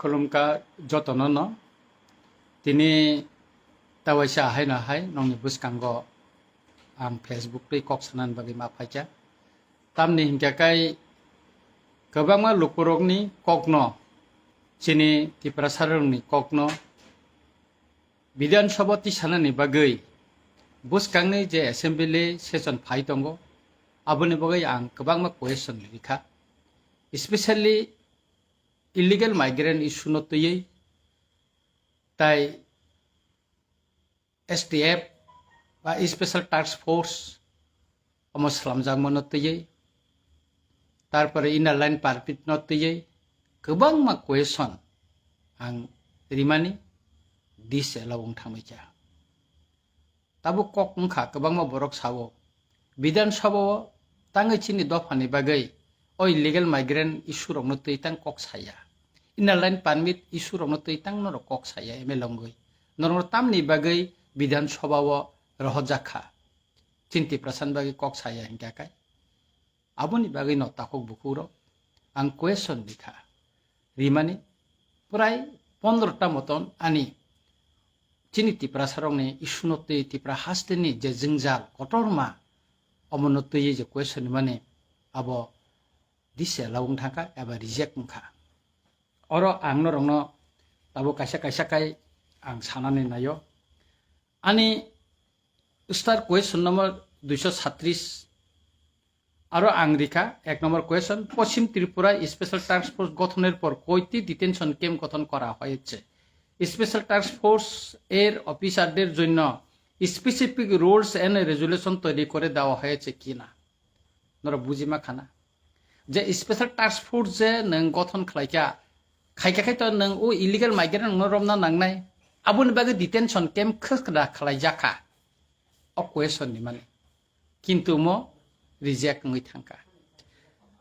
खुलुमका जतन न तिनी तावैसा हाय न हाय नंनि बुसकांगो आं फेसबुक पे कक सानान बागै मा फाइजा तामनि हिंगाकाय गोबांमा लुकुरकनि ककन चिनि तिप्रा सारंनि ककन विधानसभा ति सानानि बागै बुसकांनि जे एसेम्बली सेसन फाइ दंगो आबोनि बागै आं गोबांमा क्वेश्चन लिखा स्पेशली इलिगेल माइग्रेंट इशू न तयै ताई STF बा स्पेशल टास्क फोर्स खालामजागौमोन तयै तारपरे इनार लाइन पारमिट न तयै गोबांमा क्वेश्चन आं रिमानि दिस एलावं थांमैजा ताबो कक उनखा गोबांमा बरक सावो विधानसभा तांगै चिनि दफानि बागै ओ इलिगेल माइग्रेंट इशू रंनो तैतां कक साया इनार लाइन पारमिट इशू रंनो तैतां नर कक साया एमेलंगै नरंग तामनि बागै विधानसभा रहजाखा चिंति प्रसान बागै कक साया हिंगाकाय आबोनि बागै न ताकक बुकुरो आं क्वेश्चन लिखा रिमानि प्राय 15टा मतन आनि चिनि तिप्रा सारंनि इशू न तै तिप्रा हास्तेनि जे जिंजाल कटरमा अमन तयै जे क्वेश्चन माने आबो दिसे लावं थाका एबा रिजेक्ट मुखा अरो आंनो रंनो ताबो कायसा कायसा काय आं सानानै नायो आनि स्टार क्वेश्चन नम्बर 236 आरो आं रिखा एक नम्बर क्वेश्चन पश्चिम त्रिपुरा स्पेशल टास्क फोर्स गठনের পর কয়টি ডিটেনশন ক্যাম্প গঠন করা হয়েছে স্পেশাল টাস্ক ফোর্স এর অফিসারদের জন্য স্পেসিফিক রুলস এন্ড রেজুলেশন তৈরি করে দেওয়া হয়েছে কিনা নর বুঝিমা খানা যে স্পেশাল টাস্ক ফোর্স যে নং গঠন খাইকা খাইকাखाय তো নং ও ইলিগেল মাইগ্রেন্ট নরমনা নাংনাय आबोनि बागै डिटेनशन कैम्प खसखदा खालायजाखा अ क्वेश्चन नि माने किन्तु म रिजेक्ट नङै थांका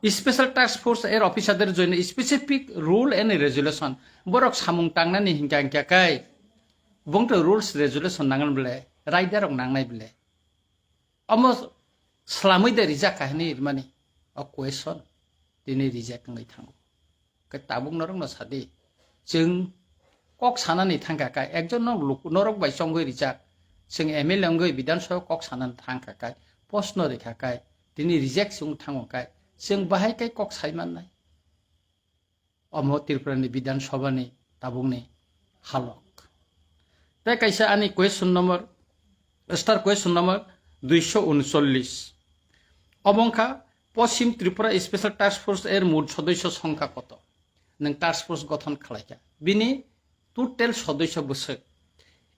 स्पेशल टास्क फोर्स एर अफिसारদের জন্য specific rule and resolution Barak सामुं टांनानि हिंगांखाय बंथ rules resolution नांगन बले राइडार नांनाय बले अम स्लामै दे रिजाका हनि माने अ क्वेश्चन दिनै रिजेक्ट नङै थांगो कै ताबुं नरंनो सादि जों कक सानानै थांखाखाय एकजन नरक बायसंगै रिजाक जों एमएलए अंगै विधानसभा कक सानानै थांखाखाय प्रश्न रेखाखाय दिनै रिजेक्ट जों थांखाय जों बाहायखाय कक सायमाननाय अम त्रिपुरानि विधानसभानि ताबुंनि हालक दा कायसा आनि question number star question number 239 अबंखा पश्चिम त्रिपुरा स्पेशल टास्क फोर्स एर मोट सदस्य संख्या कत नों टास्क फोर्स गठन खालायखा बिनि টোটাল সদস্য বসে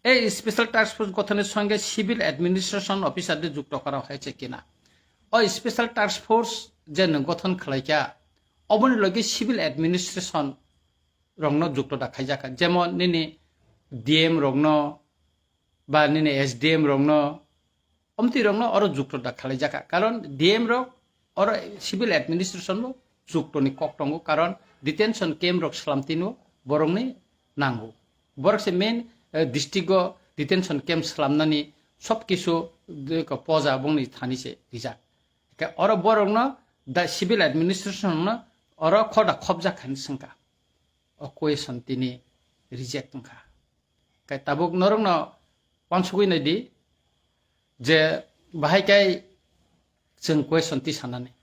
এই স্পেশাল টাস্ক ফোর্স গঠনের সঙ্গে সিভিল অ্যাডমিনিস্ট্রেশন অফিসারদের যুক্ত করা হয়েছে কিনা ও স্পেশাল টাস্ক ফোর্স যে গঠন খালাইকা অবনি লগে সিভিল অ্যাডমিনিস্ট্রেশন রংন যুক্ত রাখাইজাকা যেমন নিনি ডিএম রংন বা নিনি এসডিএম রংন অমতি রংন আরো যুক্ত রাখাইজাকা কারণ ডিএম রক আর সিভিল অ্যাডমিনিস্ট্রেশন যুক্তনি কক্টঙ্গ কারণ ডিটেনশন ক্যাম্প রক সালামতিনো বরংনি नांगौ बरकसे मेन डिस्ट्रिक्ट डिटेनशन कैम्प खालामनानै सब किसु पजा बंनि थानिसे रिजा और बरंग दा सिविल एडमिनिस्ट्रेशन और खदा खबजा खान संका अ क्वेश्चन तिनि रिजेक्ट खा कै ताबुक नरंग पानसुगैनाय दि जे बाहायकाय जों क्वेश्चन ति साननानै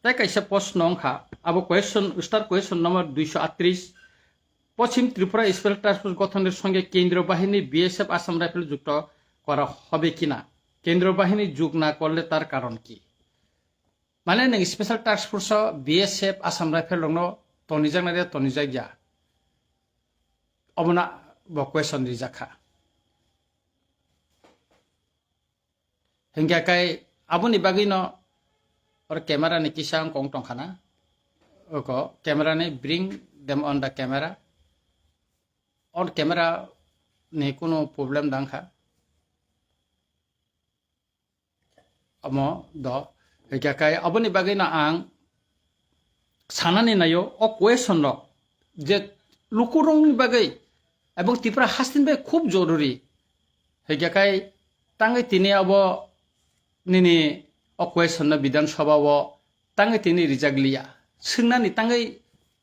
दा कैसे प्रश्न अंखा आबो क्वेश्चन स्टार क्वेश्चन नम्बर 238 पश्चिम त्रिपुरा स्पेशल टास्क फोर्स गठনের সঙ্গে কেন্দ্রীয় বাহিনী বিএসএফ আসাম রাইফেল যুক্ত করা হবে কিনা কেন্দ্রীয় বাহিনী যুক্ত না করলে তার কারণ কি মানে নং special task force BSF Assam rifle রংনো তনিজাগনারে তনিজাগিয়া অবনা ব क्वेश्चन रिजाखा हिंगाकाय आबोनि बागैनो और कैमरा नि किसां कं टंखाना ओको कैमरा ने bring them on the camera और कैमरा ने कोनो प्रॉब्लम दांखा अमो द हेकाकाय अबनि बागैना आं सानानै नायो अ क्वेश्चन न जे लुकुरंनि बागै एबं त्रिपुरा हास्तिन बे खूब जरुरी हेकाकाय तांगै तिनि अब निनि अ क्वेश्चन न विधानसभा व तांगै तिनि रिजागलिया सोंनानै तांगै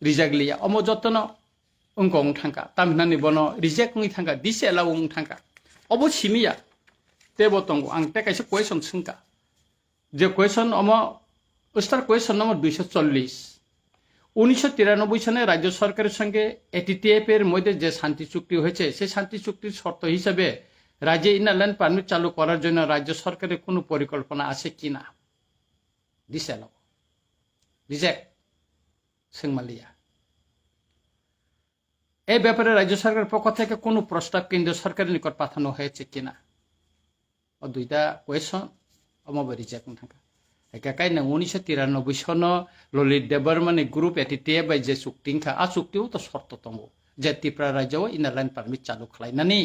रिजागलिया अमो जतन ungkong thangka tamhinani bono reject ngi thangka disallow ung thangka obo simia tebo tongo ang te kaisa question singka যে কোয়েশন স্টার কোয়েশন নম্বর 240 1993 সনে রাজ্য সরকারের সঙ্গে এটিটিএফ এর মধ্যে যে শান্তি চুক্তি হয়েছে সেই শান্তি চুক্তির শর্ত হিসেবে রাজ্যে ইনার লাইন পারমিট চালু করার জন্য রাজ্য সরকারের কোনো পরিকল্পনা আছে কিনা ডিসঅ্যালাউ রিজেক্ট সিংমালিয়া এই ব্যাপারে রাজ্য সরকারের পক্ষ থেকে কোনো প্রস্তাব কেন্দ্রীয় সরকারের নিকট পাঠানো হয়েছে কিনা ও দুইটা কোয়েশন অমব রিজেক্ট থাকা একাকাই না 1993 সন ললিত দেববর্মন গ্রুপ এটিটিএফ বাই যে চুক্তিংখা আ চুক্তিও তো শর্ত দङ যে ত্রিপুরা রাজ্যও ইনার লাইন পারমিট চালু খালাयनानै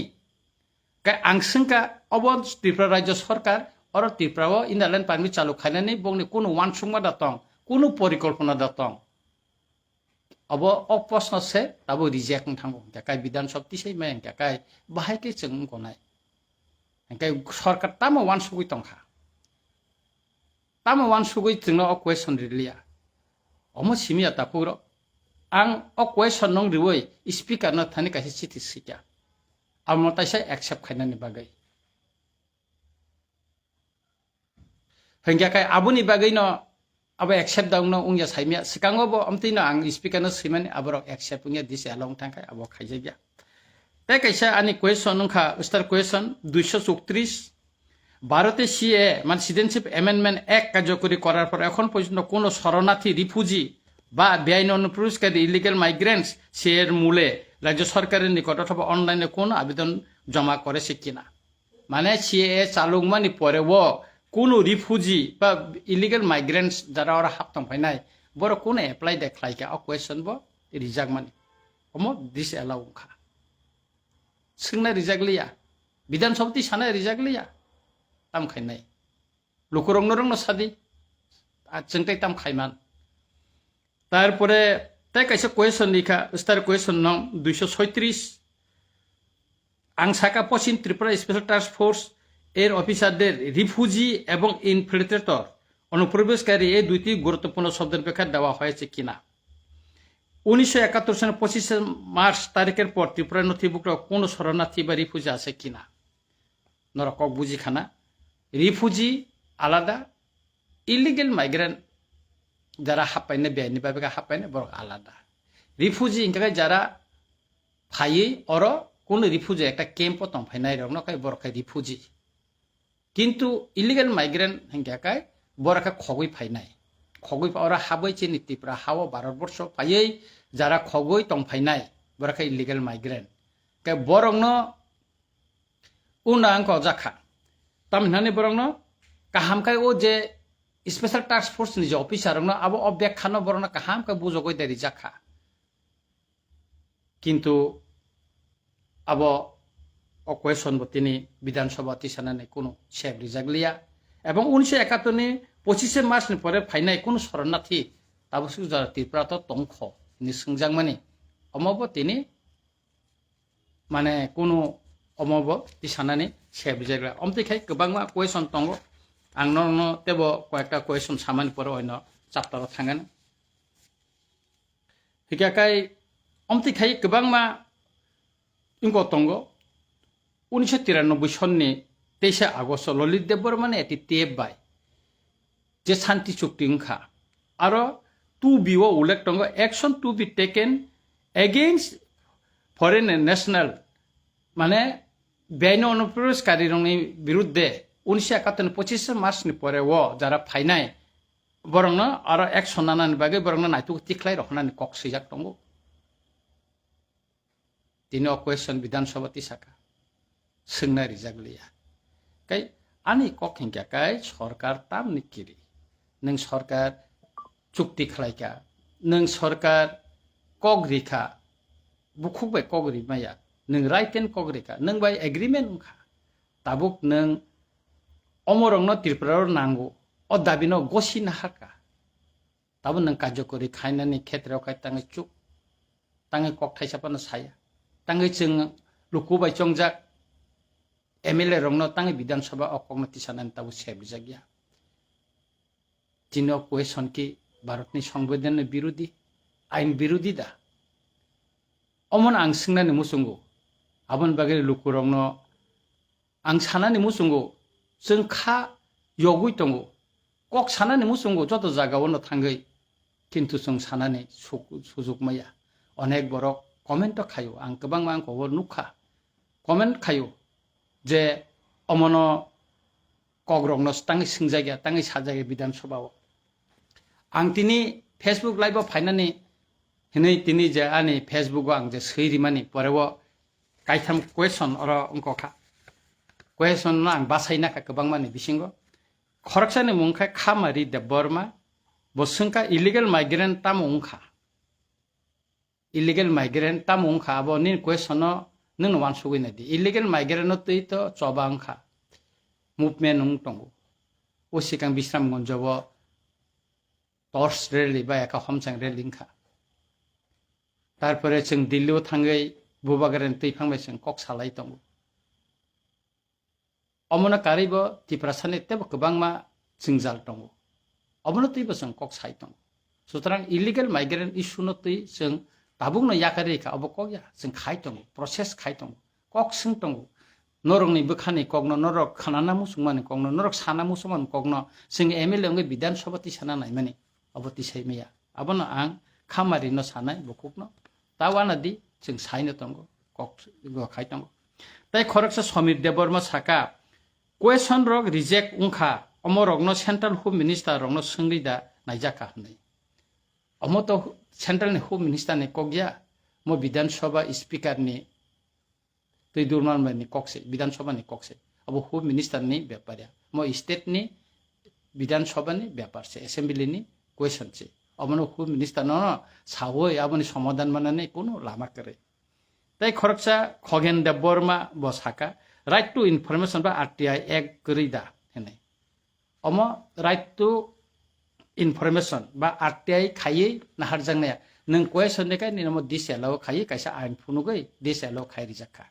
आंसंका अब त्रिपुरा राज्य सरकार और त्रिपुरा इनार लाइन पारमिट चालू खायनानै बंनि कोनो वानसुंमा दातं कोनो परिकल्पना दातं अब प्रश्न से ताबो रिजेक्ट थांगो काय विधान सभा से मैं काय बाहायके जों गनाय काय सरकार तामो वानसुगै तंखा तामो वानसुगै जोंनो क्वेश्चन रिलिया अमो सिमिया तापुरो आं क्वेश्चन नं रिवै स्पीकर न थानि कायसे चिठि सिका आमतायसा एक्सेप्ट खायनानि बागै हंग्याखाय आबुनि बागै न अब एक्सेप्ट दाउनो उंया साइमिया सिकाङबो अमतिनो आं स्पीकर न सिमानि आबरो एक्सेप्ट उंया दिस एलाउं थांखाय आबो खायजागिया ते कैसा आनि क्वेश्चन नखा स्टार क्वेश्चन 234 ভারতে সিএ মানে সিটিজেনশিপ অ্যামেন্ডমেন্ট অ্যাক্ট কার্যকরী করার পর এখন পর্যন্ত কোনো শরণার্থী রিফিউজি বা বেআইন অনুপ্রবেশকারী ইলিগাল মাইগ্রেন্টস সিএর মূলে রাজ্য সরকারের নিকট অথবা অনলাইনে কোনো আবেদন জমা করেছে কিনা মানে সিএ চালুমানি পরেও কোনো রিফিউজি বা ইলিগাল মাইগ্রেন্টস যারা ওরা হাবতাম ফাইনাই বড় কোনো এপ্লাই দেখলাইকা অ কোয়েশ্চন ব রিজাক মানি অম দিস এলাউ খা সিংনা রিজাক লিয়া বিধানসভাতি সানা রিজাক লিয়া ताम खायनाय लुकुरंग सादी जोंथाय ताम खायमान तारपरे ताय कैसे क्वेश्चन लिखा स्टार क्वेश्चन नं 236 आं साका पश्चिम त्रिपुरा स्पेशल टास्क फोर्स এর অফিসারদের রিফিউজি এবং ইনফিল্ট্রেটর অনুপ্রবেশকারী এই দুইটি গুরুত্বপূর্ণ শব্দের ব্যাখ্যা দেওয়া হয়েছে কিনা 1971 সালের 25 মার্চ তারিখের পর ত্রিপুরা নথিভুক্ত কোনো শরণার্থী বা রিফিউজি আছে কিনা নরকক বুঝিখানা রিফিউজি আলাদা ইলিগেল মাইগ্রেন্ট যারা হাপাইনে বেআইনি ভাবে হাপাইনে বড় আলাদা রিফিউজি ইনকা যারা ফাইয়ে অর কোন রিফিউজি একটা ক্যাম্প তং ফাইনাই রং নকাই বড়খাই রিফিউজি কিন্তু ইলিগেল মাইগ্রেন্ট হিংকাকাই বড়খা খগই ফাইনাই খগই ওরা হাবই চিনি ত্রিপুরা হাওয়া ভারতবর্ষ ফাইয়ে যারা খগই তং ফাইনাই বড়খাই ইলিগেল মাইগ্রেন্ট কে বরংন উনাং জাখা तामहिनानि बरंनो काहामखाय ओ जे स्पेशल टास्क फोर्स नि जे ऑफिसर रंनो अब अब्याख्यानो बरंनो काहामखाय बुजगय देरि जाखा किन्तु अब अ क्वेश्चन बतिनि विधानसभा तिसानानै कोनो सेब रिजागलिया एवं 1971 नि 25 मार्च नि परे फाइनाय कोनो शरणार्थी ताबसु जारा त्रिपुरा तो तंख नि संजांगमानि अमबो तिनि माने कोनो अमब तिसानानै सेब रिजागला अमतिखाय गोबांमा क्वेश्चन दङ आं ननो तेबो कयेकटा क्वेश्चन सामानि परे अন্য चैप्टाराव थांगोन हिकाखाय अमतिखाय गोबांमा इंगो दङ 1993 सननि 23 आगस्ट ललित देबबर्मन एटिटिएफ बाय जे शांति चुक्ति ओंखा आरो 2B ओ उल्लेख दङ action to be taken against foreign national माने बेआईन अनुप्रवेशकारीनि बिरुद्धे 1971 25 मार्चनि परे वो जारा फाइनाय बरंनो आरो एक्शन नानानि बागै बरंनो नायतु तिख्लाय रखनानि कक सैजाक दङ दिनो क्वेश्चन विधानसभा तिसाका सोंना रिजागलिया काय आनि कक हिंकाकाय सरकार ताम निकिरि नों सरकार चुक्ति खालायका नों सरकार कगरिखा बुखुबाय कगरि माया नों राइट एंड कगरिका नों बाय एग्रीमेंट उखा ताबुक नों अमरंनो त्रिपुरा नांगौ अ दाबिनो गसिना हाका ताबु नों कार्यकरी खायनानि क्षेत्राव खाय ताङै चुक ताङै कक थाइसापानो साया ताङै जों लुकुबाय चंजाक एमएलए रंनो ताङै विधानसभा अकगनो तिसानानि ताबु सेबजागिया जिनो क्वेश्चन की भारतनि संविधान विरोधी आईन विरोधी दा अमन आं सोंनानै मुसुंगौ आबन बागै लुकुरंनो आं सानानै मुसुंगौ जों खा यगुइ दंगौ कक सानानै मुसुंगौ जत जागावनो थांगै किन्तु जों सानानै सुजुग माया अनेक बरक कमेन्ट खायो आं गोबां आंखौ नुखा कमेन्ट खायो जे अमनो कग्रंनो ताङै सोंजायगा ताङै साजायगा बिधान सभाव आं तिनि फेसबुक लाइभआव फायनानै हिनै तिनि जे आंनि फेसबुकआव आं जे सैरिमानि परेव कायथाम क्वेश्चन अर अंकखा क्वेश्चन आं बासायनाखा गोबां मानि बिसिंगो खरकसानि मुंखाय खामारि देबबर्मा बसंका इलिगेल माइग्रेंट ताम उंखा इलिगेल माइग्रेंट ताम उंखा अब नि क्वेश्चन नों वान सुगैनादि इलिगेल माइग्रेंट तै तो चबा उंखा मुभमेन्ट उं दंगो उसिकां बिश्रामगन्जव टर्च रेली बा एका हमसां रेलिंखा तारपरे जों दिल्लीयाव थाङै बुबागारेन तैफांबाय जों कक सालाय दंगो अमनो कारिबो तिप्रासानि तेबो गोबां मा जों जाल दंगो अमनो तैबो जों कक साइ दंगो सुतरां इलिगेल माइग्रेंट इशुनो तै जों दाबुंनो याकारिखा अब कया जों खाइ दंगो प्रसेस खाइ दंगो कक सों दंगो नरंनि बोखानि कगनो नरक खानाना मुसुमानि कगनो नरक साना मुसुमान कगनो जों एमएलए अंगे विधान सभा तिसाना नायमानि अब तिसाइ मैया अबनो आं खामारिनो सानाय बुकुकनो तावानादि जों साइनो दंगो कक खाइ दंगो ताइ खरकसा समीर देबबर्मा साका क्वेश्चन रक रिजेक्ट उंखा अमरकनो सेंट्रल होम मिनिस्टर रकनो सोंगैदा नायजाका होनै अमो तो सेंट्रल होम मिनिस्टर ने कगया मो विधान सभा स्पीकर नि तै दुरमाननि कक्से विधान सभा नि कक्से अब होम मिनिस्टर नि व्यापारिया मो स्टेट नि विधान सभा नि व्यापार से असेंबली नि क्वेश्चन से अमनो होम मिनिस्टर न सावै आबनि समाधान मानने कोनो लामा करे ताइ खरकसा खगेन देबबर्मा बसाका राइट टू इनफरमेशन बा आरटीआई एक्ट करिदा हेनै अमो राइट टू इनफरमेशन बा आरटीआई खायै नाहार जांनाया नों क्वेश्चन ने काय निनम दिसेलाव खायै कायसा आइन फुनुगै दिसेलाव खायरि जाखा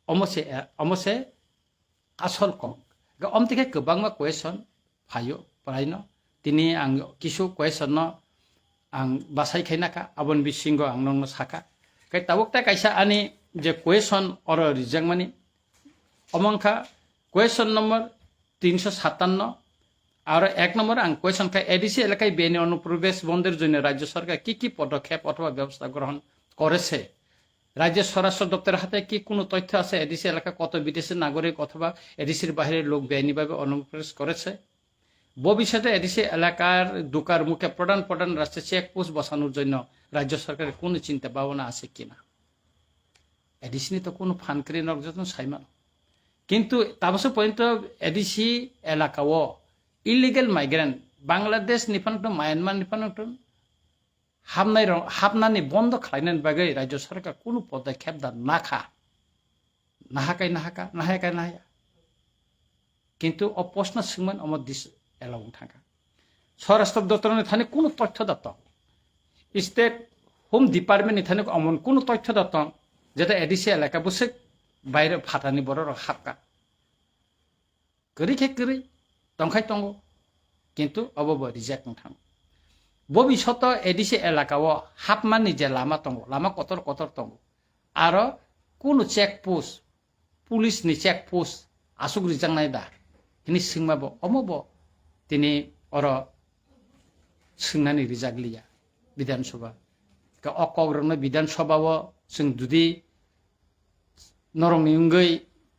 अमसे आसल कम अमतिके गोबांमा क्वेश्चन फायो प्रायनो तिनि आं किसु क्वेश्चन आं बासायखायनाखा आबन बिसिंगो आं नंनो साका काय तावकता कायसा आनि जे क्वेश्चन और रिजांमानि अमंखा क्वेश्चन नंबर 357 और 1 नंबर आं क्वेश्चन का एडिसी एलाकाय बेनि अनुप्रवेश बंधेर जन्य राज्य सरकार की पदक्षेप अथवा व्यवस्था ग्रहण करेছে राज्य स्वराष्ट्र दप्तर हाते की কোনো তথ্য আছে এডিসি এলাকা কত বিদেশি নাগরিক অথবা এডিসির বাইরে লোক বেআইনিভাবে অনুপ্রবেশ করেছে ভবিষ্যতে এডিসি এলাকার ঢোকার মুখে প্রধান প্রধান রাস্তায় চেকপোস্ট বসানোর জন্য রাজ্য সরকারের কোনো চিন্তা ভাবনা আছে কিনা এডিসি তো কোনো ফানকারি নকজন সাইমান কিন্তু তাবসে পর্যন্ত এডিসি এলাকাও इलिगेल माइग्रेंट बांग्लादेश निफानथ म्यांमार निफानथ हाबनानै बन्द खालायनायनि बागै राज्य सरकार कोनो पदक्षेप दा नाहाया किन्तु अ प्रश्न सोंमोन अम दिस एलाव थांगा स्वराष्ट्र दप्तरनि थाने कोनो तथ्य दत्त स्टेट होम डिपार्टमेन्टनि थाने अमन कोनो तथ्य दत्त जेता एडिसि एलाका बसे बाहिर फाटानि बर हाबका करि तंखाय तंगो किन्तु अबब रिजेक्ट थांगो भविष्यत एडिसि एलाकाव हाबमानि जे लामा तंगो लामा कतर तंगो आरो कोनो चेक पोस्ट पुलिस नि चेक पोस्ट आसुक रिजांनाय दा हिनि सिंमाबो अमबो तिनि अर सिंनानि रिजागलिया विधान सभा का अकग्रनो विधान सभाव जों जुदि नरंनि उंगै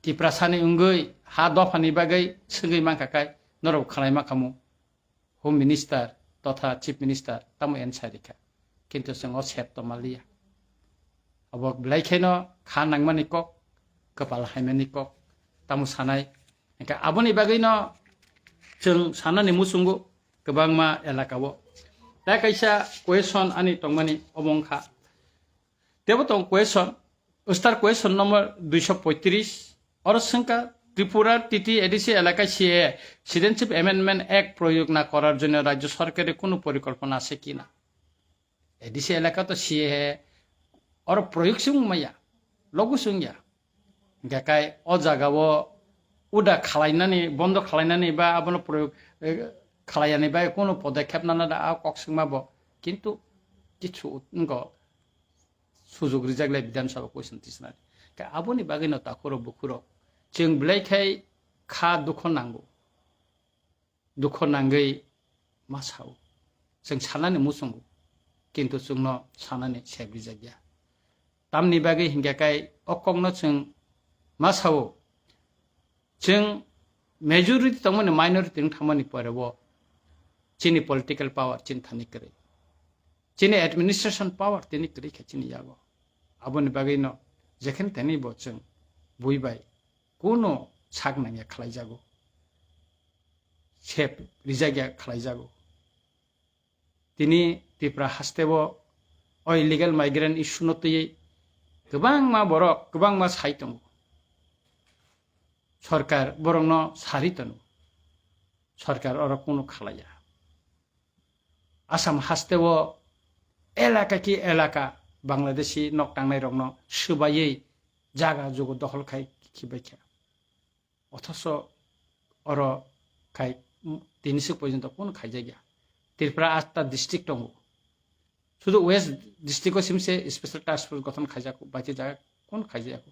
तिप्रासानि उंगै हा दफानि बागै सोंगै मांखाखाय नरक खालाय माखामु होम मिनिस्टर तथा चीफ मिनिस्टर तामु एनसारिखा किन्तु जों सेट तमालिया अब ब्लाइखेनो खा नांमानि कक कपाल हायमानि कक तामु सानाय एका आबनि बागैनो जों सानानि मुसुंगु गोबांमा एलाकाव दा कायसा क्वेश्चन आनि तंमानि अमंखा देबो तं क्वेश्चन स्टार क्वेश्चन नंबर 235 और संका त्रिपुरा टीटी एडिसि एलाका सीए सिटीजनशिप एमेंडमेंट एक्ट प्रयोग ना करार जन्य राज्य सरकारेर कोनो परिकल्पना आछे किना एडिसि एलाका तो सीए और प्रयोग सुंगमाया लगु सुंगिया गाकाय अ जागाव उदा खालायनानै बन्द खालायनानै बा आबनो प्रयोग खालायनानै बा कोनो पदक्षेप नाना दा कक सुंमाबो किन्तु किछु sujuk rijaglai Bidhan Sabha question tisnari ka aboni bagino takuro bukuro jeng belaikai kha dukho nangai masau jeng sanani musungu kintu jungno sanani sebrijagya tamni bagi hinggakai okongno jeng masau jeng majority tongmani minority thamani porebo chini political power chin thani kare chini administration power tini kare chini yago aboni bagino jekhen tani bo jeng buibai kono sak nangya khlaijago sep rijagya khlaijago tini Tripura hastebo o illegal migrant issue no tui gobang ma borok gobang ma saitongo সরকার বরং সারিতনো সরকার ওরা কোনো খালাইয়া আসাম হাসতেও এলাকা কি এলাকা বাংলাদেশি নকটাংনাই রং সুবাইয়ে জাগা যোগ দখল খাই খিবাইখা অথচ ওর খাই 300 পর্যন্ত কোন খাই জায়গা ত্রিপুরা 8টা ডিস্ট্রিক্ট দङ শুধু ওয়েস্ট ডিস্ট্রিক্টও সিমসে স্পেশাল টাস্ক ফোর্স গঠন খাইজাকো বাকি জায়গা কোন খাইজাকো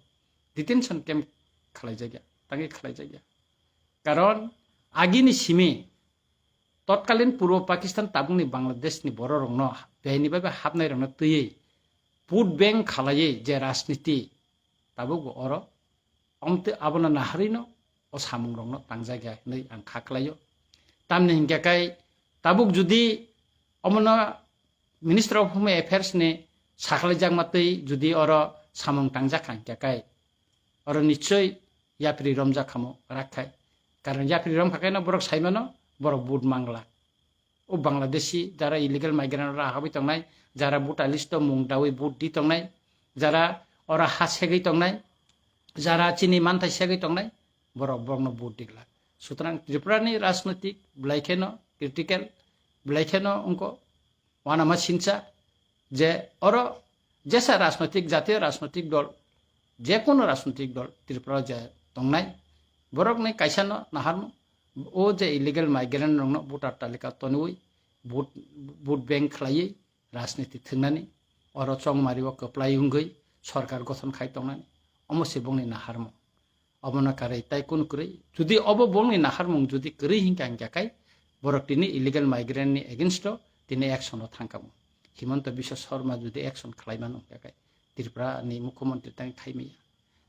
ডিটেনশন ক্যাম্প খালাই জায়গা তাকে খালাই জায়গা কারণ আগিনি সিমে তৎকালীন পূর্ব পাকিস্তান তাবুংনি বাংলাদেশনি বড় রং বেআইনি ভাবে হাবনাই রং তুই ভোট ব্যাংক খালাইয়ে যে রাজনীতি তাবুক অর অমতে আবনা নাহারিনো ও সামুং রং তাং জায়গা नै আं খাখলাইयो তামনি হিংগাকাই তাবুক যদি অমনা মিনিস্টার অফ হোম এফেয়ার্স নে সাখলাই জাগমাতৈ যদি অর সামুং তাংজাখাং গাকাই অর নিশ্চয় याप्रि रमजा खामो राखाय कारण याप्रि रम खाखाय ना बरक साइमानो बरक बुट मांगला ओ बांग्लादेशी जारा इलिगेल माइग्रेंट राहाबै तंनाय जारा बुटा लिस्ट मुं दावै बुट दि तंनाय जारा अरा हा सेगै तंनाय जारा चिनि मानथाय सेगै तंनाय बरक बरनो बुट दिगला सुतरां त्रिपुरानि राजनीतिक ब्लाइखेनो क्रिटिकल ब्लाइखेनो उनको वानामा सिनचा जे अर जेसा राजनीतिक जातीय राजनीतिक दल जे कोनो राजनीतिक दल त्रिपुरा जे तंनाय बरक नै काइसानो नाहारनो ओ जे इलिगेल माइग्रेंट रंनो भोटार तालिका तनुई भोट बैंक खलायै राजनीति थंनानै अर चंगमारिव कप्लाय हुंगै सरकार गठन खाय तंनानै अमसे बंनि नाहारमो अबना कारै ताइ कोन करै जुदि अब बंनि नाहारमो जुदि करै हिंकां गाकाय बरक तिनि इलिगेल माइग्रेंट नि एगेंस्ट तिनि एक्शन थांकामो हिमंत बिश्व शर्मा जुदि एक्शन खलायमानो गाकाय त्रिपुरा नि मुख्यमंत्री तांग खाइमिया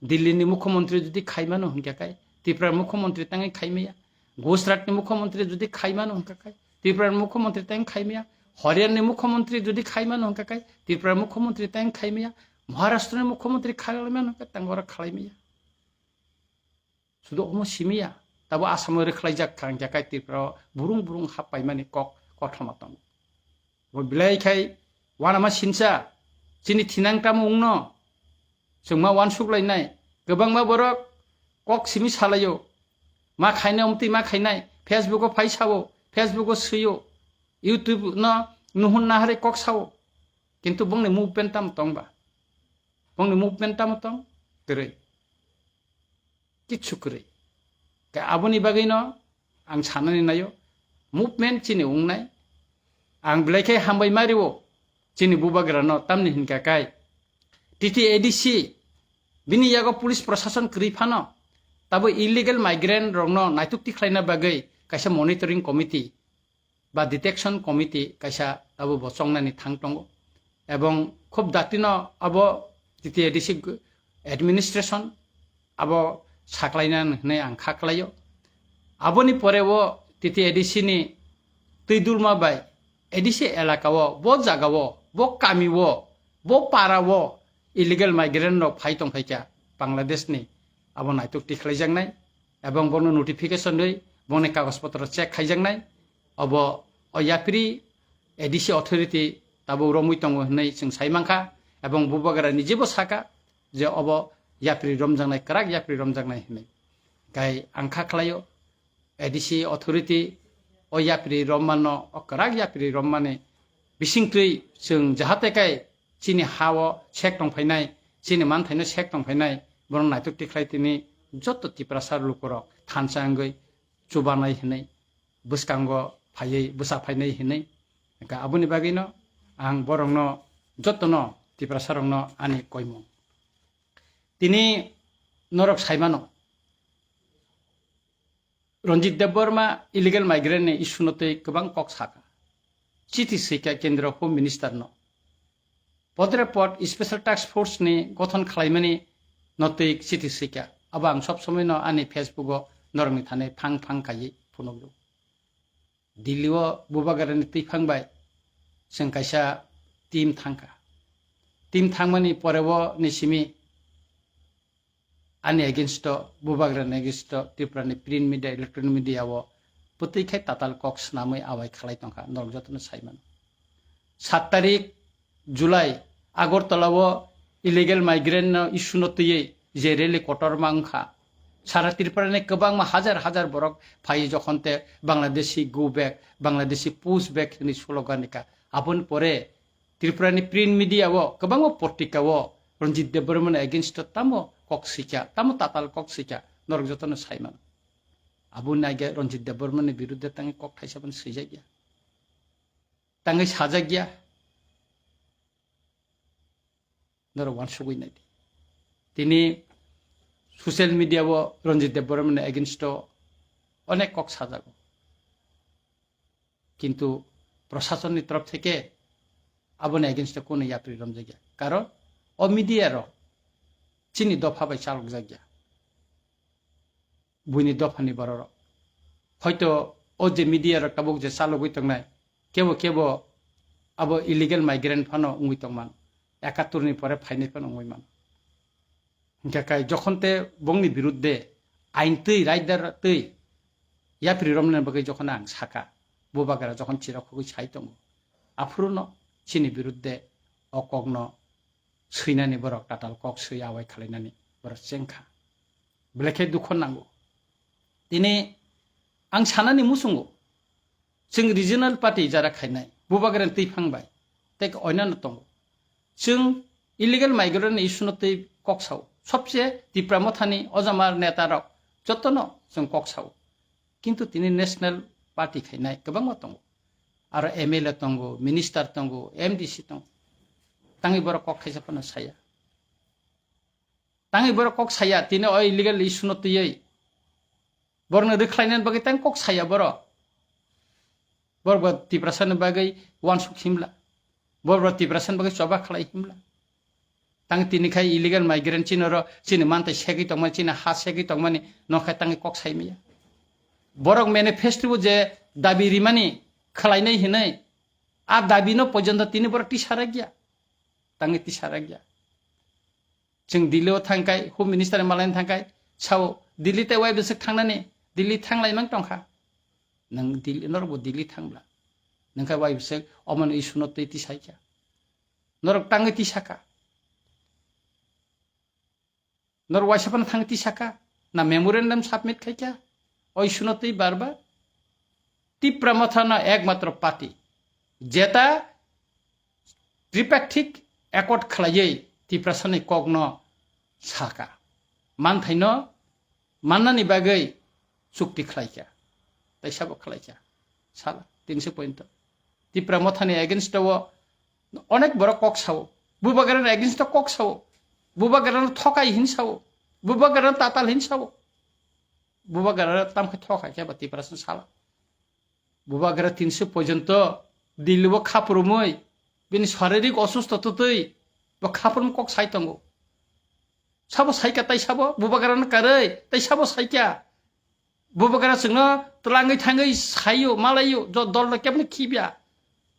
दिल्ली नि मुख्यमंत्री जुदि खाइमानो हुंकाकाय त्रिपुरा मुख्यमंत्री तांग खाइमिया गुजरात नि मुख्यमंत्री जुदि खाइमानो हुंकाकाय त्रिपुरा मुख्यमंत्री तांग खाइमिया हरियाणा नि मुख्यमंत्री जुदि खाइमानो हुंकाकाय त्रिपुरा मुख्यमंत्री तांग खाइमिया महाराष्ट्र नि मुख्यमंत्री खाइमानो हुंकाकाय तांगरा खाइमिया सुदो अमो सिमिया ताबो आसाम रे खलाइजाक खांजाकाय त्रिपुरा बुरुं बुरुं हापाय माने कक कथमा तंग बो बिलाइखाय वानामा सिनसा चिनि थिनांटा मुंनो जोंमा वान सुग्लायनाय गोबांमा बरक कक सिमि सालायो मा खायनाय उमति मा खायनाय फेसबुक फाइ सावो फेसबुक सुयो यूट्यूब न नुहुन नाहारे कक सावो किन्तु बंनि मुभमेन्ट ताम तंबा बंनि मुभमेन्ट ताम तंग करै किच्छु करै का आबनि बागैनो आं साननानै नायो मुभमेन्ट चिनि उंनाय आं बिलाइखाय हामबाय मारिवो चिनि बुबाग्रानो तामनि हिनकाकाय टीटी एडीसी बिनि यागो पुलिस प्रशासन क्रिफानो ताबो इलिगेल माइग्रेंट रंनो नायतुक्ति खलायना बागै कायसा मनिटरिंग कमिटी बा डिटेक्शन कमिटी कायसा ताबो बचंनानि थांतंगो एवं खूब दातिनो आबो टीटी एडीसी एडमिनिस्ट्रेशन आबो साख्लायना नै आं खाख्लायो आबोनि परेवो टीटी एडीसी नि तैदुलमा बाय एडीसी एलाकावो बो जागावो बो कामिवो बो पारावो इलिगेल माइग्रेंट नो फाइ तंफाइका बांग्लादेश नि आबो नायतुक्ति खलायजांनाय एवं बनो नोटिफिकेशन दै बने कागज पत्र चेक खायजांनाय अब अयाप्रि एडीसी अथॉरिटी ताबो रमुइ तंग होननाय जों साइमांखा एवं बुबाग्रा निजेबो साका जे अब याप्रि रमजांनाय कराक याप्रि रमजांनाय होननाय गाय आं खाख्लायो एडीसी अथॉरिटी अयाप्रि रममानो कराक याप्रि रममाने बिसिंख्रै जों जाहातेकाय चिनि हावो चेक दंफायनाय चिनि मानथायनो चेक दंफायनाय बरं नायतुक्ति खलायतिनि जत्त तिप्रासार लुकर थानसांगै चुबानाय होननाय बुसकांग फायै बुसाफायनाय होननाय आबुनि बागैनो आं बरंनो जत्तनो ত্রিপ্রাসারংনো আনি কইমং তিনি নরক সাইমানো रंजित देबबर्मा इलिगेल माइग्रेंट ने इस्युनते गोबां कक साका चिटि सैका केन्द्र होम मिनिस्टार न पदरे पद स्पेशल टास्क फोर्स ने गठन खालामनानै नते चिटि सैका अब आं सब समय न आंनि फेसबुक नरमि थानाय फां फां कायै फनगौ दिल्लीआव बुबागारनि तैफांबाय जों कायसा टीम थांमानि परेव निसिमि आंनि एगेन्स्ट बुबाग्रानि एगेन्स्ट त्रिपुरानि प्रिन्ट मिडिया इलेक्ट्रनिक मिडिया पतैखाय ताताल कक्स नामै आवाय खालाय दंखा नरजतन साइमान 7 तारिख जुलाई आगरतलाव इलिगेल माइग्रेंट इस्यु नतयै जे रेली कटर मांखा सारा त्रिपुरानि गोबां हाजार बरक फाइ जखनते Bangladeshi go back Bangladeshi push back नि स्लोगानिका आबन परे त्रिपुरानि प्रिन्ट मिडिया गोबां पत्रिका रंजित देबबर्मन एगेन्स्ट तामो कक्सिका तामो ताताल कक्सिका नरक जतन साइमान आबु नागे रंजित देबबर्मन विरुद्ध तांगे कक थाइसाबन सैजा गया तांगे साजा गया नर वानसुगै नाय तिनी social media Ranjit Debbarman against अनेक कक साजागो किन्तु प्रशासननि तरफ थेके आबन एगेन्स्ट कोनो यात्री रमजा गया कारण अ मीडिया चिनी दफा बाय चालक जागिया बुनी दफानि बर हयतो ओ जे मीडिया टाबुक जे चालक तंगनाय केबो अब इलिगेल माइग्रेंट फानो उंगै तंगमान 71 नि परे फाइनाय फानो उंगैमान हिंकाय जखनते बंगनि बिरुद्धे आइन तै राइदार तै यात्री रमने बगै जखन आं साका बुबागारा जखन चिराखौ साइ दङ आफुरनो चिनी बिरुद्धे अकग्न सैनानै बरक ताताल कक सै आवाय खालायनानै बरक जेंखा ब्लेखे दुखन नांगौ दिनै आं सानानै मुसुंगौ जों रिजनल पार्टी जारा खायनाय बुबागारान तैफांबाय तेक अयनानो दङ जों इलिगेल माइग्रेंट इस्युनो तै कक्साव सबसे तिप्रामथानि अजामार नेतारक जतनो जों कक्साव किन्तु तिनि नेशनल पार्टी खायनाय गोबां दङ आरो एमएलए दङ मिनिस्टार दङ एमडीसी दङ तांगे बर कक थाइसाफोरनो साया तांगे बर कक साया तिने अ इलिगेल इस्युनो तयै बरनो रिख्लायनानै बागै तां कक साया बर तिप्रासानि बागै वानसुक हिमला बर तिप्रासानि बागै चबा खालाय हिमला तांगे तिनिखाय इलिगेल माइग्रेंट चिनो मानथाय सेगै तंमान चिनो हा सेगै तंमानि नखाय तांगे कक सायमिया बरक मेनिफेस्टो जे दाबि रिमानि खालायनाय हिनै आ दाबिनो पर्यन्त तिनि बर टिसारा गया तांगे टिसारा गया जों दिल्लीआव थांखाय होम मिनिस्टार मालायनि थांखाय साव दिल्ली ते वाइ बिसक थांनानै दिल्ली थांलायमां दंखा नों दिल्ली नरक दिल्ली थांब्ला नोंखा वाइ बिसक अमन इस्युनो तै टिसायखा नरक तांगे टिसाका नर वाइसाफन थांगे टिसाका ना मेमोरेंडम सबमिट खायखा अ इस्युनो तै बारबा तिप्रामथाना एकमात्र पार्टी जेता त्रिपाक्षिक एकर्ड खालायै तिप्रासानि कग्न साका मानथायनो माननानि बागै चुक्ति खालायखा तैसाबो खालायखा साला 300 पॉइंट तिप्रामथानि एगेन्स्ट अनेक बर कक सावो बुबागारानि एगेन्स्ट कक सावो बुबागारानि थकाय हिंसावो बुबागारानि ताताल हिंसावो बुबागारा तामखै थकायखा बा तिप्रासन साला बुबागारा 300 पॉइंट दिल्लीआव खापुरुमै बिनि शारीरिक असुस्थता तै बा खापुरुम कक साइतंगो साबो साइका तै साबो बुबागारानि कारै तै साबो साइका बुबागारा जोंनो तलाङै थाङै सायो मालायो दल केबनि खिबिया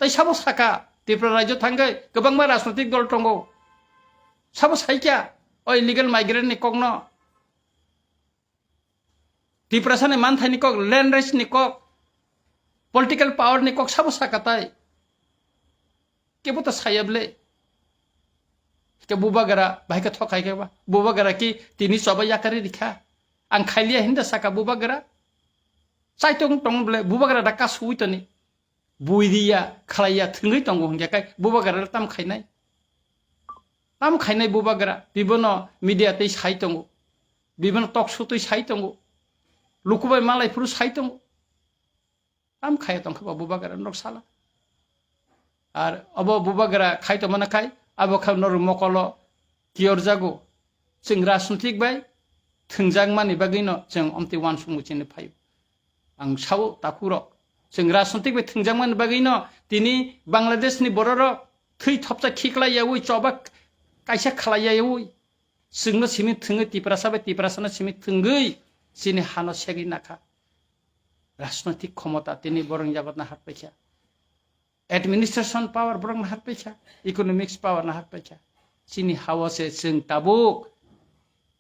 तै साबो साका त्रिपुरा राज्यो थाङै गोबां मा राजनैतिक दल दंगो साबो साइका अ इलिगेल माइग्रेंट नि कगनो त्रिपुरासानि मानथायनि कक लैंड राइट्स नि कक पॉलिटिकल पावर नि कक साबो साका तै केबो त सायाबले के बुबागारा भाइका थकायखा बुबागारा कि तिनी सबै याकारि रिखा आं खाइलिया हिंदा साका बुबागारा साइतों तंबले बुबागारा दा कासुइतनि बुइदिया खालाया थंगै तंगो हंगाखाय बुबागारा ताम खाइनाय बुबागारा बिबनो मीडिया तै साइतंगो बिबनो टकशो तै साइतंगो लुकुबाय मालायफोर साइतंगो ताम खाया तंखा बुबागारा नक साला আর অব বুবাগারা খাইতো মানে খাই abo kham nor mokolo kior jago जों राजनैतिक बाय थोंजां मानि बागैनो जों अमति वान समुचिनो फायो आं सावो ताकुरो जों राजनैतिक बाय थोंजां मानि बागैनो दिनै बांलादेशनि बर'र थै थपसा खिख्लायावै चबा कायसा खालायावै जोंनो सिमि थोङो तिप्रासा बाय तिप्रासानो सिमि थोंगै सिनि हानो सेगै नाखा राजनैतिक क्षमता दिनै बरं जाबादना हारपायसा एडमिनिस्ट्रेशन पावर बरं हारपायसा इकोनॉमिक्स पावर ना हारपायसा सिनि हावसे जों ताबुक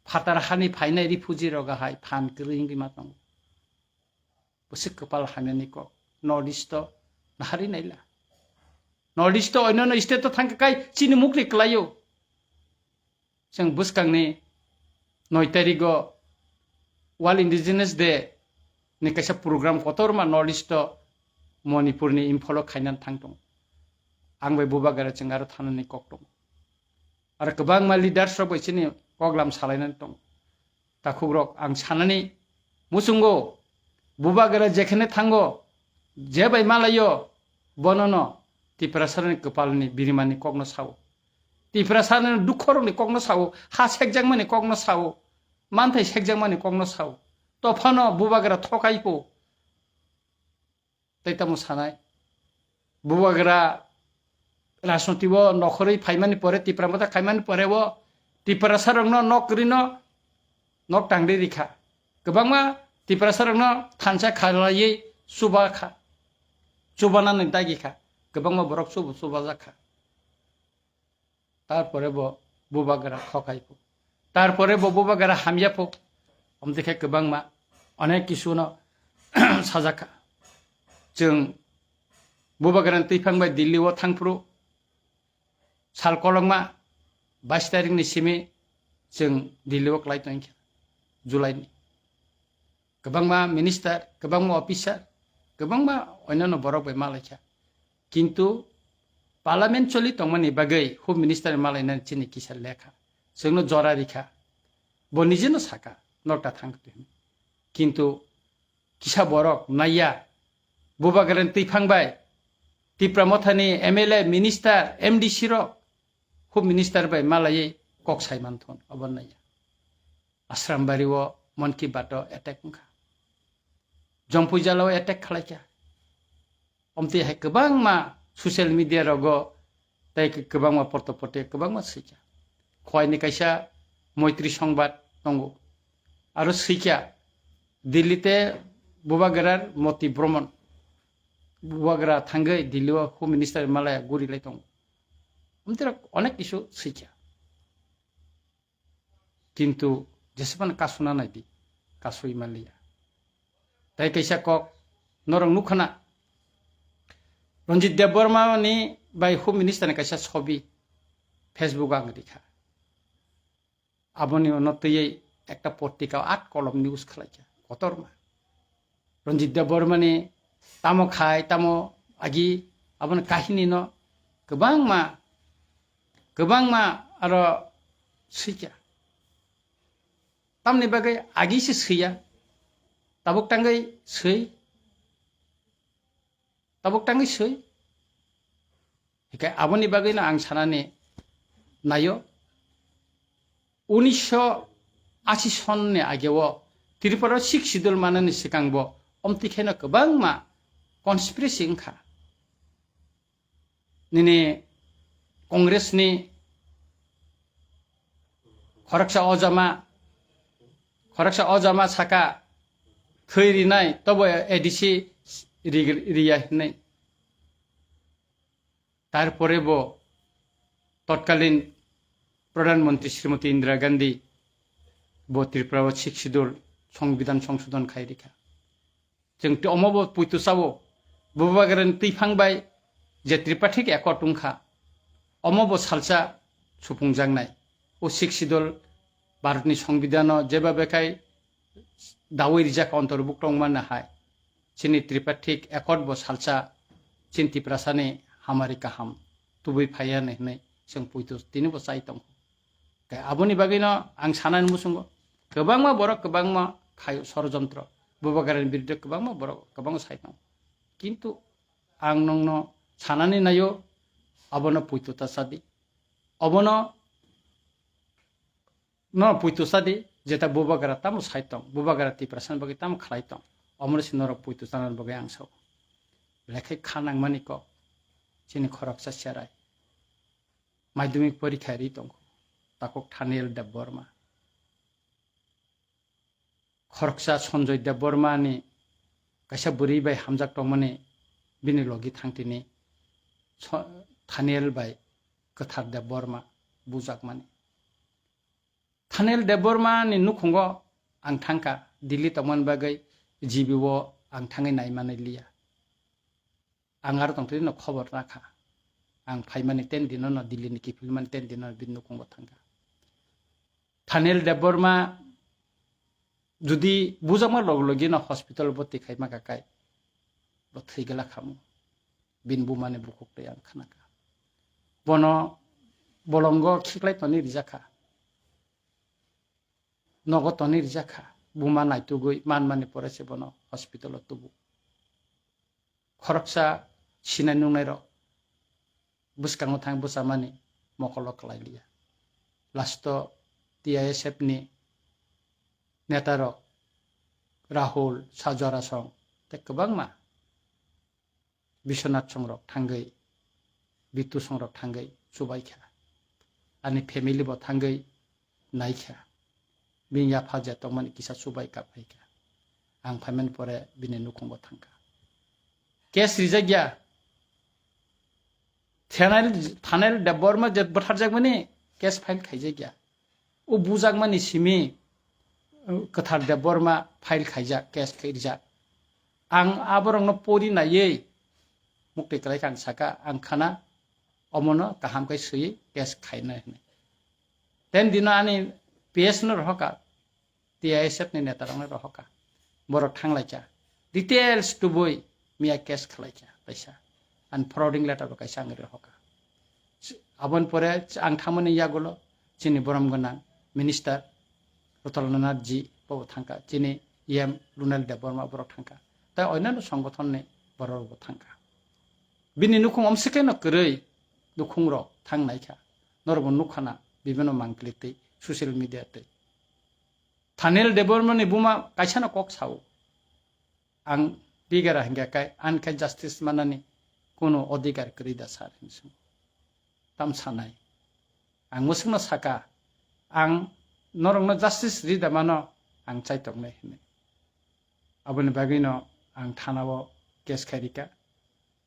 फातार हानि फाइनाय रिफुजी रगाहाय फान गृहिंगि मातंग बसे कपाल हामेनि को नॉर्थ ईस्ट नाहारि नाइला नॉर्थ ईस्ट अन्य स्टेट थांग काय चिनि मुक्रि क्लायो जों बुसकांनि 9 तारिखो वर्ल्ड इंडिजिनस डे नि कैसा प्रोग्राम कतरमा नॉर्थ ईस्ट मणिपुरनि इम्फल खायनान थांदों आं बे बुबागारा जों आरो थानानै कक दं आरो गोबां मा लिडार्स रब इसनि प्रग्राम सालायनानै दं ताखुब्रक आं साननानै मुसुंगो बुबागारा जेखने थांगो जेबाय मालायो बननो तिप्रासारनि कपालनि बिरिमानि कगनो सावो तिप्रासारनि दुखरनि कगनो सावो हा सेकजांमानि कगनो सावो मानथाय सेकजांमानि कगनो सावो तफानो बुबागारा थकाइको तैतामु सानाय बुबागारा राजनैतिक नखरै फाइमानि परे तिप्रामता खाइमानि परेबो तिप्रासारनो नकरिनो नक टांदे रिखा गोबांमा तिप्रासारनो थानसा खालायै सुबाखा सुबानानै दागिखा गोबांमा बरक सुबा जाखा तारपरेबो बुबागारा थकाइको तारपरेबो बुबागारा हामियाफो हमदेखा गोबांमा अनेक किसुनो साजाखा जों बुबागारानि तैफांबाय दिल्लीआव थांफ्रु सालकलंमा 22 तारिखनि सिमे जों दिल्लीआव क्लाइटों जुलाइनि गोबांमा मिनिस्टार गोबांमा अफिसार गोबांमा अन्यान्य बरक बाय मालायखा किन्तु पार्लियामेन्ट चलि तंमानि बागै होम मिनिस्टार मालायना चिनि किसा लेखा जोंनो जरा रिखा बनिजेनो साका नटा थांखो किन्तु किसा बरक नाया बुबागारानि तैफांबाय तिप्रामथानि एमएलए मिनिस्टार एमडीसी रो होम मिनिस्टार बाय मालायै कक साइमानथन अबनाया आश्रामबारिव मन की बात एटेक उखा जम्पुजालाव एटेक खालायखा अमति हाय गोबां मा ससियेल मिडिया रगो ताइ गोबां मा पटपटे गोबां मा सैखा खयनि कायसा मैत्री संबाद दंगो आरो सैखा दिल्लीते बुबागारार मति भ्रमण बुबागारा थांगै दिल्लीआव होम मिनिस्टार मालाया गुरिलाय दं अमतिरा अनेक किसु सैखा किन्तु जेसेबां कासुना नायदि कासुइ मालिया ताइ कैसा कक नरं नुखना रंजित देबबर्मानि बाय होम मिनिस्टारनि कैसा छबि फेसबुक आं दिखा आबनि उन्नतयै একটা পত্রিকা 8 কলম নিউজ খালাইছা কতরমা रंजित देबबर्मानि तामो खाय तामो आगि आबन काहिनी न गोबां मा आरो सैखा तामनि बागै आगिसो सैया ताबुक टांगै सै हिकाय आबनि बागैनो आं सानाने नायो 1980 सननि आगेव त्रिपुरा सिख सिदुल माननि सिगांबो अमतिखेनो गोबां मा कन्सपिरेसि ओंखा निने कंग्रेसनि खरकसा अजामा साका थैरिनाय तब एडिसि रिया हिनाय तारपरेबो तत्कालीन प्रधानमंत्री श्रीमती इंदिरा गांधी बो त्रिपुरा सिख सिदुल संविधान संशोधन खायरिखा जों अमबो पुइतुसावो बुबागारानि तैफांबाय जे त्रिपाठिक एकट उंखा अमबो सालसा सुफुंजांनाय ओ सिख सिदुल भारतनि संविधान जेबा बेखाय दावै रिजाखा अंतर्भुक्त मानो हाय चिनि त्रिपाठिक एकट बो सालसा चिन त्रिपुरासानि हामारि काहाम तुबै फाया नै जों पुइतुस दिनबो साइतं आबनि बागैनो आं सानानै मुसुंगो गोबांमा बरक गोबांमा खाय षड़यंत्र बुबागारानि बिरुद्धे गोबांमा बरक गोबां साइतं किन्तु आं नंनो सानानै नायो आबनो पुइतुता सादि অবনো no puitu sadi jeta bubagara tam saitong bubagara ti prasan bagi tam khlaitong omor sinoro puitu sanan bagi angso lekhai khanang mani ko chini khoraksa serai madhyamik porikha ri tong takok thanel dev borma khoraksa sonjoy dev borma ni kaisa buri bai hamjak tongmani bini logi thangtini thanel bai kathar dev borma bujak mani Thanel Deborma ni nukhungo ang thangka Delhi tamon bagai jibiwo ang thangai naimani liya angar tongtri no khobor rakha ang phaimani 10 dino no Delhi ni kifilman 10 dino bin nukhungo thangka Thanel Deborma judi bujama loglogi no hospital boti khaima kakai bo thigala khamu bin bumane bukukte ang khanaka bono bolongo khiklai toni rijaka নগতনি রিজাখা বুমা নাইতুগুই মানমানি পড়েছে বন hospital তুবু খরকসা Sinai নুংনাই র বুসকাঙ্গ থাং বুসামানি মকল কলাইলিয়া last TISF নি নেতার Rahul Sajra song তে গোबांमा বিশ্বনাথ সংরক থাঙ্গै বিতু সংরক থাঙ্গै সুবাইখা आनि family बो थांगै नायखा बिया फाजा तमन किसा सुबाय काफायखा आं फाइमेन परे बिनि नुखंबो थांखा केस रिजागिया थानेल देबरमा जे बथार जागमानि केस फाइल खाइजागिया ओ बुजागमानि सिमि कथार देबरमा फाइल खाइजा केस खाइजा आं आबरंनो परि नायै मुक्ति कलायखान साका आं खाना अमनो काहामकै सुई केस खाइना हने तेन दिन आनि PS no rohka TISF ni netarang no rohka borok thanglaika details to boy mia case khlaika paisa and frauding letter bo kaisa angri rohka abon pore ang thamani yagulo chini boram gona minister Rotolnath ji bo thangka chini EM Lunal Deborma borok thangka ta oinano সংগঠন ne borok bo thangka bini nukhung omsike no krei nukhung ro thangnaika norbo nukhana bibino mangklite social media te Thanel Debormani buma kaisana kok sau ang bigara hingga kai unkai justice manani kono odhikar krida sar hinsu tam sanai ang musungno saka ang norongno justice rida mano ang chaitok nai hine aboni bagino ang thanao case kharika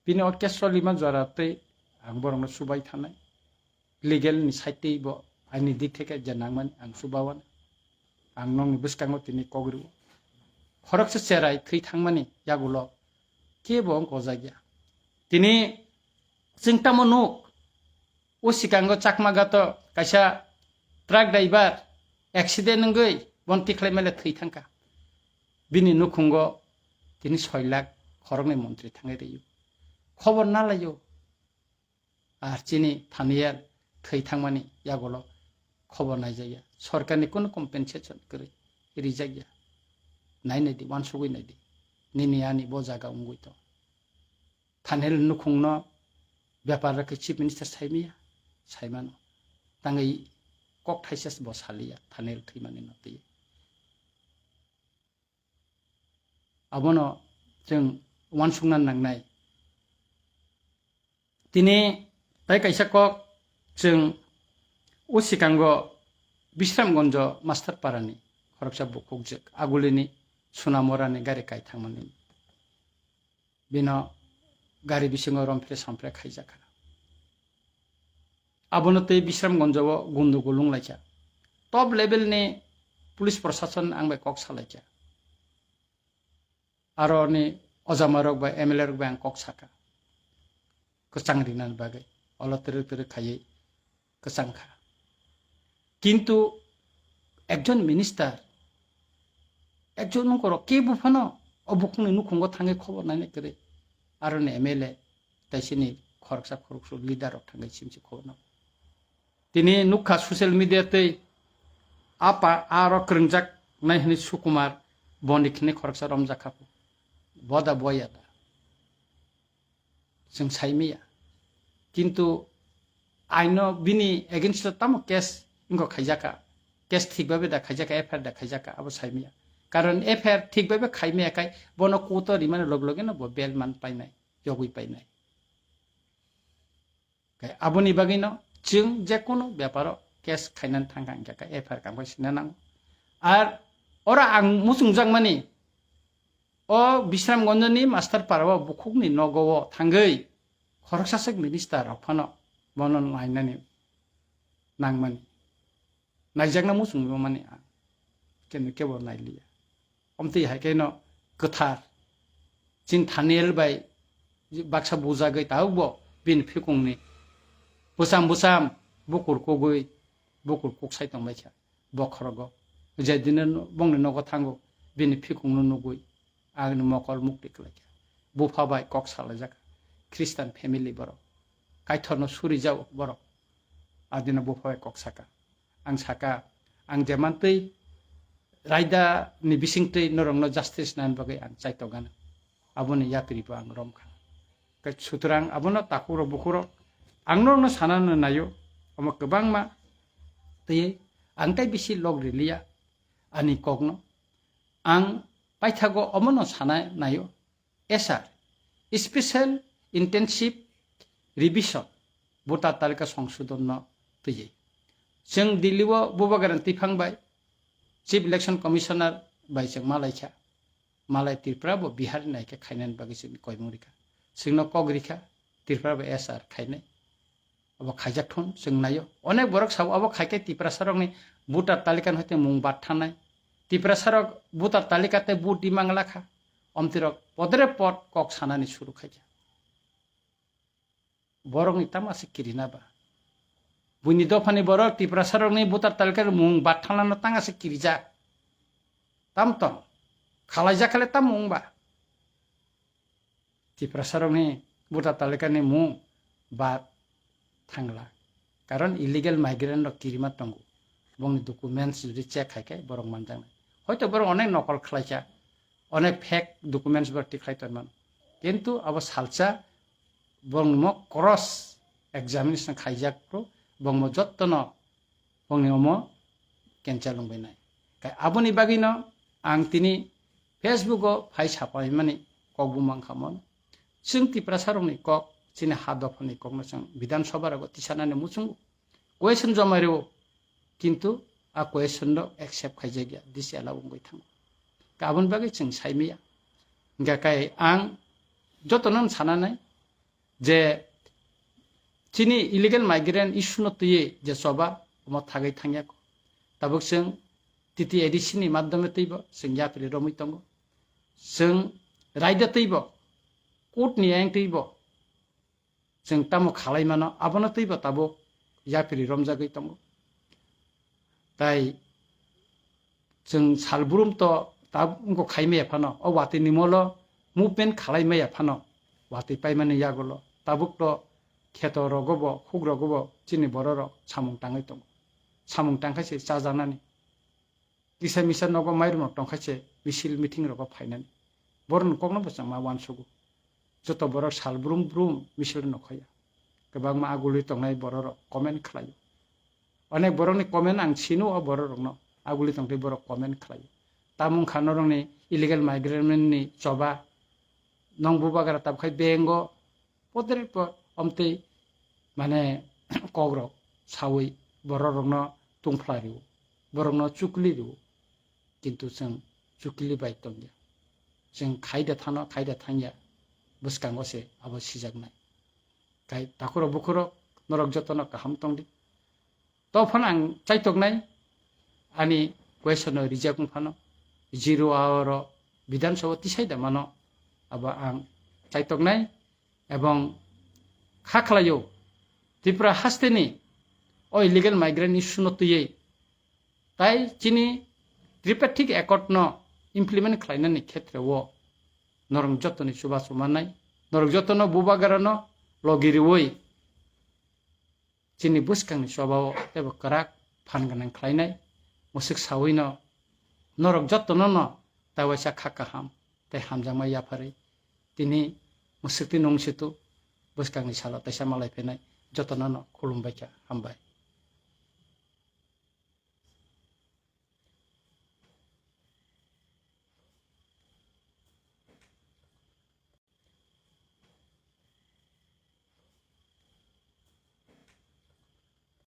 bini orchestra lima jarate ang borongno subai thanai legal ni saite bo ani dik theke janangman ang subawan ang nong buskango tini kogru khorokse cherai thui thangmani yagulo ke bong kozagya tini singtamo nuk o sikango chakmagato kaisa truck driver accident ngai bonti khlaimale thui thangka bini nukhungo tini 6 lakh khorokni mantri thangai reyu khobor na layo ar chini thaniyar thui thangmani yagulo खबर नाय जाया सरकारनि कोनो कम्पेनसेसन करे रिजागिया नाय नायदि वानसुगै नायदि निनियानि बजागा उंगै तो थानेल नुखुंनो व्यापार रखे चीफ मिनिस्टर साइमिया साइमानो तांगै कक थाइसेस बसालिया थानेल थैमानि नति अबनो जों वानसुगना नांनाय दिनै ताय काइसा कक जों Usikango Bisramgonjo Master Parani Khoroksa Bukukjek Agulini Sunamorani Gari Kai Thangmani Bino Gari Bisingo Rompre Sampre Khaijaka Abonote Bisramgonjo Gundu Gulung Laika Top level ni Police Prosason Angbe Kok Salaika Aro ni Ozamarok by MLR Bank Kok Saka Kesangrinan Bagai Ola Tere Khaye Kesangka কিন্তু একজন minister একজন করো কে বুফানো অবুকনি নুখঙ্গ থাঙ্গে খবর নাইনে করে আরনে MLA তাইসিনি খরকসা খরকসু leader থাঙ্গে সিমসি খবর না তিনি নুখা সোশ্যাল মিডিয়াতে আপা আর ক্রংজাক নাইহনি সুকুমার বনিখনি খরকসা রমজাখাপু বদা বয়াদা जों साइमिया किन्तु আইনো বিনি এগেইনস্ট তামো কেস ইনকো খাইজাকা কেস ঠিকভাবে দা খাইজাকা এফআইআর দা খাইজাকা আবো সাইমিয়া কারণ এফআইআর ঠিকভাবে খাইমিয়া কাই বনো কোতো রিমানে লগ লগে না বেল মান পাইনাই জগুই পাইনাই আবনি বাগিনো जों जेकुनु ব্যাপারও কেস খাইনাनै थांगां जाका एफआईआर गांगासिनो नांगौ আর ওরা আং মুসুংজাং মানি ও বিশ্রামগঞ্জনি মাস্টার পারাও বুকুকনি নগও থাঙ্গै খরকসাসক মিনিস্টার অফানো বনন নাইনানি नांमानि नायजागना मुसुंबो माने केनो केबो नायलिया अमति हायकेनो गोथार जिन थानेल बाय बाक्सा बुजागै तावबो बिन फिकुंनि बुसाम बुसाम बुकुर कोगै बुकुर कोकसाय तंबायखा बखरगो जेदिनो बंनि नगो थांगो बिन फिकुंनो नुगै आगनि मकल मुक्ति कलायखा बुफाबाय कक सालायजाका ख्रिस्टान फेमिलि बर कायथरनो सुरि जाव बर आदिनो बुफाबाय कक साका आं साका आं जेमानतै रायदा नि बिसिंतै नरंनो जास्टिस नान बगै आं चाइतगानो आबोनि यात्रिबो आं रमखा सुतरां आबोनो ताकुरो बुकुरो आंनो सानानो नायो अम गोबांमा तैयै आंताय बिसि लग रिलिया आनि कगनो आं पाइथागो अमनो साना नायो एसार स्पेशल इन्टेन्सिभ रिभिजन भोटार तालिका संशोधन तैयै जों दिल्लीआव बुबा गारान्ति फांबाय चिफ इलेक्शन कमिशनार बाय जों मालायखा मालाय त्रिपुराबो बिहार नायके खायनान बागै जों कयमुरिखा जोंनो कगरिखा त्रिपुराबो एसार खायनाय अब खायजाथुन जों नायो अनेक बरक साव अब खायके त्रिपुरा सारकनि भोटार तालिकान हते मुं बाथानाय त्रिपुरा सारक भोटार तालिकाते बुट दिमांगलाखा अमतिरक पदरे पद कक सानानि सुरु खायजा बरकनि तामासे किरिनाबा बुनि दफानि बरक त्रिपुरा सारकनि भोटार तालिकार मुं बाथानानो तांगासे किरिजा तामतम खालायजा खाले ताम मुंबा त्रिपुरा सारकनि भोटार तालिकानि मुं बाद थांला कारण इलिगेल माइग्रेंट किरिमा दंगो बंनि डकुमेंट्स जुदि चेक खायखाय बरक मानजांनाय हयतो बरक अनेक नकल खालायचा अनेक फेक डकुमेंट्स बरति खायतमान किन्तु अब सालचा बंगमो क्रस एग्जामिनेशन खायजाक्रो बंगमो जत्तन बंनि अमो केन्सेल लंबायनाय काय आबोनि बागिनो आं तिनि फेसबुकआव फाइ सापाय माने कगबुमां खामोन जों त्रिपुरा सारकनि कक चिनि हादफनि कगनोसं विधानसभा रगो तिसानाने मुसुंगु क्वेश्चन जमारो किन्तु आ क्वेश्चन नो एक्सेप्ट खायजागिया दिस एलाउ गय थां गाबोन बागै जों साइमिया गाकाय आं जतनन सानानै जे चिनि इलिगेल माइग्रेंट इशु न तये जे सभा म थागै थांया ताबुक जों तिति एडिसिनि माध्यमे तैबो जों याफ्रि रमै दंगो जों रायदा तैबो कोर्टनि आयं तैबो जों तामो खालायमानो आबोनो तैबो ताबो याफ्रि रमजागै दंगो ताई जों सालब्रुम तो ताबुंगो खायमे फानो अ वाति निमलो मुभमेन्ट खालायमे फानो वाति पाइमाने यागलो ताबुक तो खेत रगबो खुग रगबो चिनि बरर सामुं ताङै दं सामुं तांखायसे जाजानानै किसा मिसा नगो माइरम टंखायसे मिसिल मिटिं रगो फायनानै बरन कगनो बसां मा वानसुगु जत बर सालब्रुम ब्रुम मिसिल नखया गोबां मा आगुलि तंनाय बरर कमेन्ट खालायो अनेक बरनि कमेन्ट आं सिनु अ बररनो आगुलि तंथै बर कमेन्ट खालायो तामुं खानरंनि इलिगेल माइग्रेन्टनि जबा नंबुबागारा ताबखाय बेंगो पदरे पर अमते माने कग्र सावै बररनो तुंफ्लारिउ बररनो चुकलिरिउ किन्तु जों चुकलि बाय तंया जों खायदा थांया बुसकांगसे आबो सिजागनाय गाय ताखुरो बुखुरो नरक जतन काहाम तंदि तफन आं चाइतकनाय आनि क्वेश्चन रिजेक्ट फानो 0 आवर विधानसभा तिसायदा मानो अब आं चाइतकनाय एवं खाखलायो त्रिपुरा हास्तेनि ओ इलिगेल माइग्रेंट इशु नतयै ताई चिनि त्रिपाठिक एकर्ड न इमप्लिमेंट खालायनायनि क्षेत्रआव नरं जतनि सुबा सुमानाय नरं जतन बुबागारनो लगिरिवै चिनि बुसकांनि सभाव तेबो कराक फानगोनां खालायनाय मुसुक सावैनो नरक जतन न तावैसा खाकाहाम ते हामजामा याफारै तिनि मुसुकति नंसितु बुसकांनि साला तैसा मालाय फेनाय जतनानो खुलुमबाय हामबाय